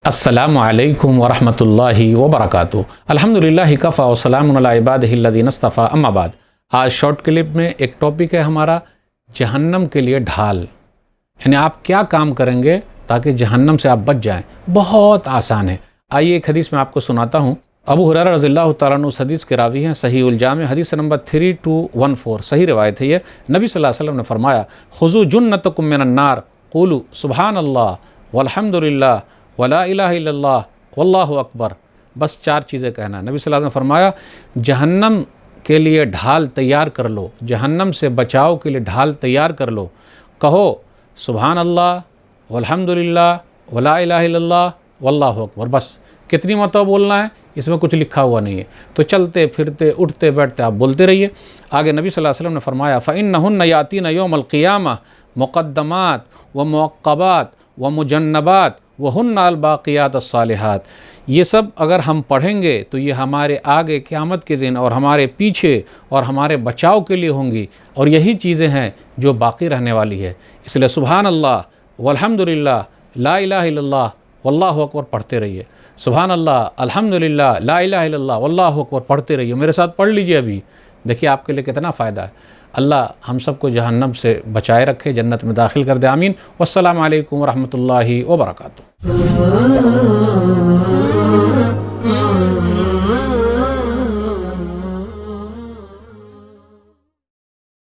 السلام علیکم ورحمۃ اللہ وبرکاتہ۔ الحمدللہ کفا وسلام علی عبادہ الذین اصطفیٰ، اما بعد۔ آج شارٹ کلپ میں ایک ٹاپک ہے ہمارا جہنم کے لیے ڈھال، یعنی آپ کیا کام کریں گے تاکہ جہنم سے آپ بچ جائیں۔ بہت آسان ہے۔ آئیے ایک حدیث میں آپ کو سناتا ہوں۔ ابو ہریرہ رضی اللہ تعالیٰ عنہ اس حدیث کے راوی ہیں، صحیح الجامع حدیث نمبر 3214، صحیح روایت ہے یہ۔ نبی صلی اللہ علیہ وسلم نے فرمایا، خذوا جنتکم من النار قولوا سبحان اللہ والحمد للہ ولا الہ الا اللہ واللہ اکبر۔ بس 4 چیزیں کہنا ہے۔ نبی صلی اللہ علیہ وسلم نے فرمایا جہنم کے لیے ڈھال تیار کر لو، جہنم سے بچاؤ کے لیے ڈھال تیار کر لو۔ کہو سبحان اللہ والحمد للہ ولا الہ الا اللہ واللہ اکبر۔ بس کتنی مرتبہ بولنا ہے اس میں کچھ لکھا ہوا نہیں ہے، تو چلتے پھرتے اٹھتے بیٹھتے آپ بولتے رہیے۔ آگے نبی صلی اللہ علیہ وسلم نے فرمایا فإنہن یاتین یوم القیامہ مقدمات و معقبات و مجنبات وہن الباقیات الصالحات۔ یہ سب اگر ہم پڑھیں گے تو یہ ہمارے آگے قیامت کے دن اور ہمارے پیچھے اور ہمارے بچاؤ کے لیے ہوں گی، اور یہی چیزیں ہیں جو باقی رہنے والی ہے۔ اس لیے سبحان اللہ والحمد للہ لا الہ الا اللہ واللہ اکبر پڑھتے رہیے۔ سبحان اللہ الحمدللہ لا الہ الا اللہ واللہ اکبر پڑھتے رہیے۔ میرے ساتھ پڑھ لیجئے ابھی، دیکھیے آپ کے لیے کتنا فائدہ ہے۔ اللہ ہم سب کو جہنم سے بچائے رکھے، جنت میں داخل کر دے، آمین۔ والسلام علیکم ورحمۃ اللہ وبرکاتہ۔